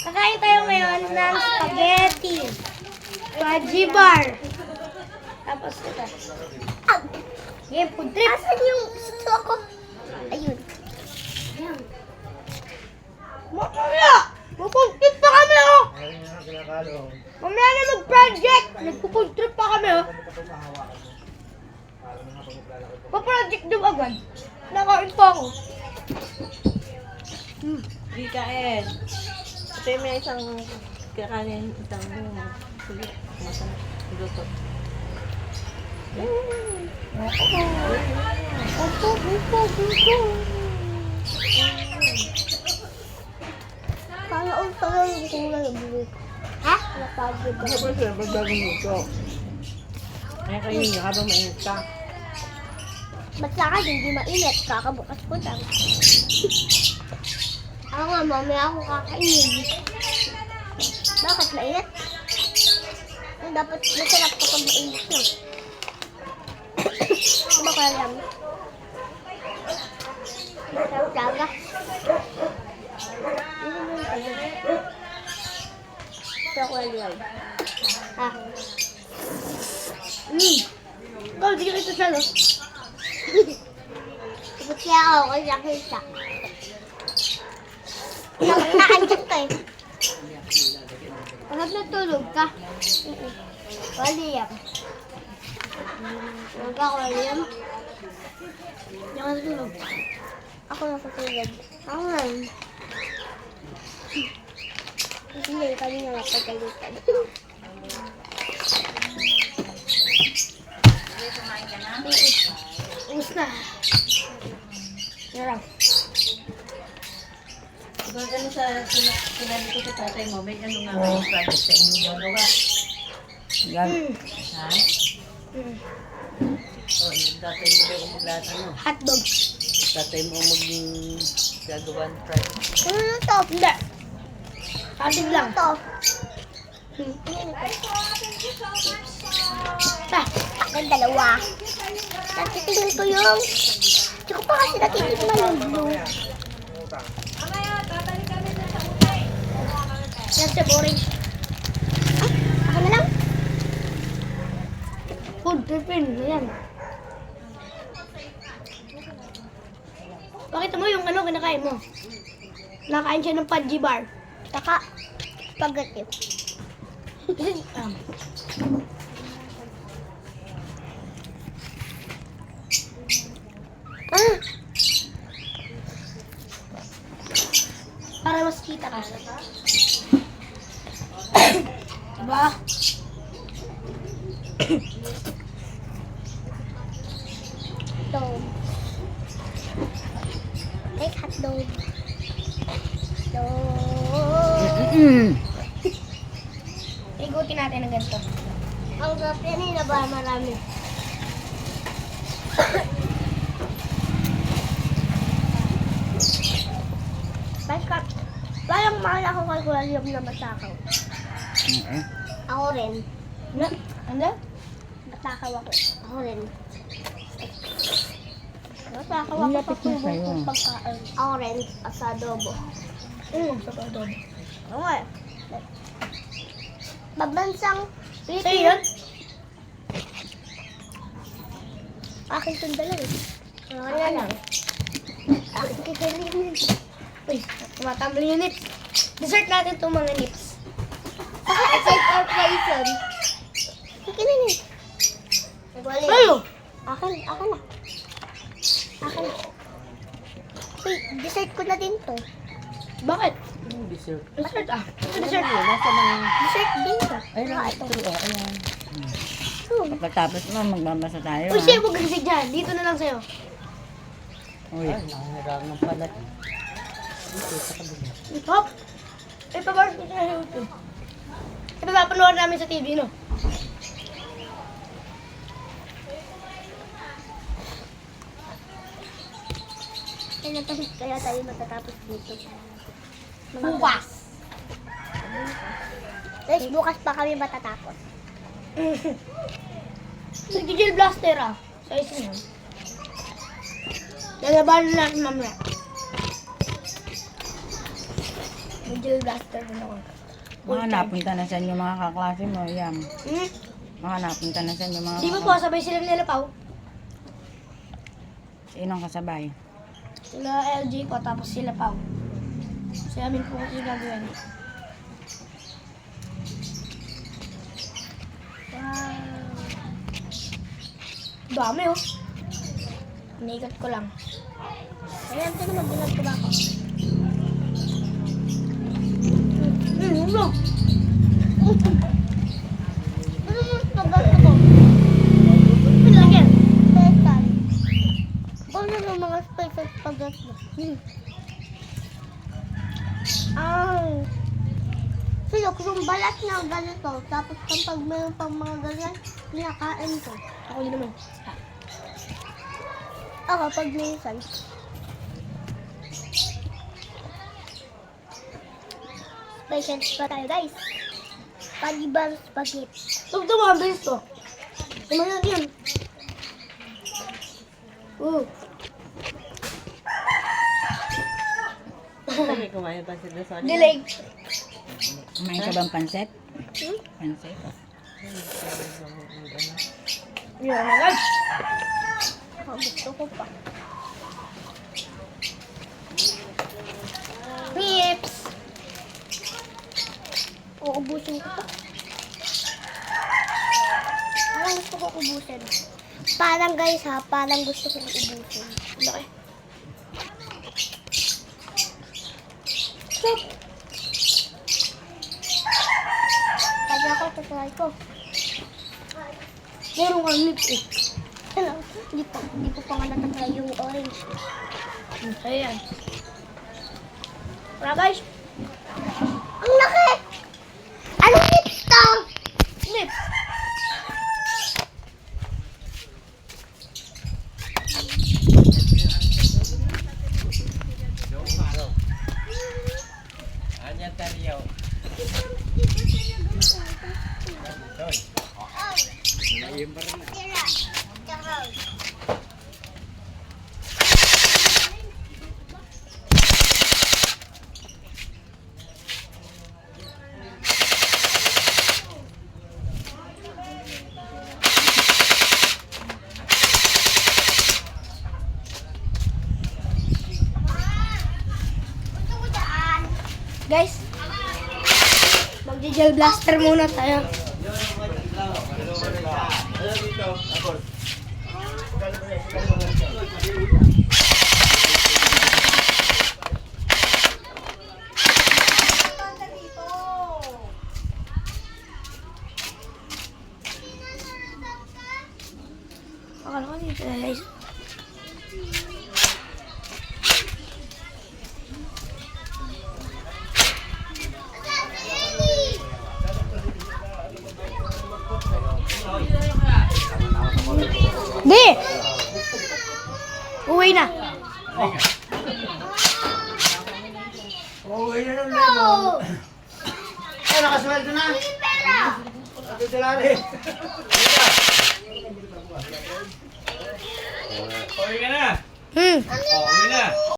Kakain tayo ngayon ng spaghetti. Fudgy bar. Tapos ito. Game food trip. Asan yung gusto ko? Ayun. Ayan. Mamaya! Mag-food pa kami, oh! Mamaya na mag-project! Nag-food trip pa kami, oh! Pa-project daw agad. Nakain pa ako. Di kain. Ito yung may isang kakanin, isang sulit. Masarap. Luto. Parang ang tagal yung kulay ng bulik. Ha? Napagod Ano ba siya? Ba't bagong luto? Kaya kayo niyo habang mainit ka. Ba't sa akin hindi mainit? Kakabukas ko lang. Ako nga, mamaya ako kakainin. Bakit mainit? Dapat masarap kapag mainit lang. Ano ba alam? Masarap talaga. Ito ko alam. Ha? Ikaw, di ka ito siya, no? Ibig siya ako kasi nakita. Naandyan ka eh. Pagod natulog ka? Wali yan. Huwag ako wali yan. Hindi ka natulog. Ako natutulog. Ako nga. Hindi, kanina napagalitan. Ubus na. Yarang. Diba ano sa sinabi ko sa tatay mo, may ano nga may project sa inyo gagawa. Yan. Ha? Mm. O, yung tatay mo daw maglahat ano. Hotdog. Tatay mo gagawa ng project. Ano na to? Hindi. Hotdog lang. Ito. Ta. Akin dalawa. Natitingin ko yung... Hindi ko pa kasi natitingin yung blue. Yan siya, boring. Ako na lang. Food tripin. Ayan. Pakita mo yung ano kinakain mo. Nakain siya ng fudgy bar. Saka, spaghetti. Ah! Para mas kita ka. Diba? Ito. Like hotdog. Ito. Igutin natin ng ganito. Ang sarap yan eh, ba marami. Basta, parang mahal ako kay Kuya Liam na matakaw. Ako rin. Ano? Ano? Matakaw ako. Ako rin. Matakaw ako sa Lapit na tubong sa'yo. kong pagkain. Ako rin, sa adobo. Sa pagod. Oo nga. Babansang Sa'yo yun? akin itong dalawa eh. Wala lang. Akin kikilinin. Uy, tumatambal yung lips. Dessert natin itong mga lips. Aside or poison. Kikilinin. Nagwali. Ano? Akin na. Akin na. Uy, dessert ko na din to. Bakit? Yung dessert. Dessert ah. Ito Ano dessert. yun? Nasa mga... Dessert din to. Ayun ang ito. Ayan. Pagkatapos mo, magmamasa tayo. Uy, siya, huwag kasi dyan. Dito na lang sa'yo. Uy. Ay, nangarang ng palat. Dito sa kabila. Hop! Ipabar ko sa YouTube. Ipapapanood namin sa TV, no? Kaya tayo matatapos dito. Bukas. Guys, bukas pa kami matatapos. Sa Gigil Blaster ah. Sa isa yun. Lalabanan natin mamaya. May gel blaster din ako. Mga napunta na sa inyo mga kaklase mo, yan. Hmm? Mga napunta na sa inyo mga Di ba po, sabay sila nilapaw? Sinong kasabay? Sila LG ko, tapos sila Pao. Sa amin po kasi gagawin. Wow. Dami oh. Inikat ko lang. Ayan, ito naman, binag ko ba ako? Ulo. Ano yung paggato ko? Pinagyan. Special. Ano yung mga special paggato? Sino, kung balat na ganito, tapos kapag mayroon pang mga ganyan, kinakain ko. Ako din naman. Ako, pag minsan. Special pa tayo, guys. Pag-ibang spaghetti. Ito mga bilis to. Tumayan yan. Sige, kumain pa sila sa Delay. Kumain ka bang pansit? Hmm? Pansit. Yan na lang. Oh, gusto ko pa. Chips. Uubusin ko pa. Parang gusto ko ubusin. Parang guys ha, parang gusto ko ubusin. Laki. Kaya ako, tatry ko. Meron kang lips eh. Ano? Hindi ko pa nga natatry yung orange. Ayan. Wala guys. Ang laki! Anong lips to? Lips. Guys, mag-gel blaster muna tayo. Akala ko dito guys. Di! Uwi na. Uuwi na ng lebo. Ay, nakasweldo na. Sabi sila rin. Uwi ka na. Hmm. Uwi na.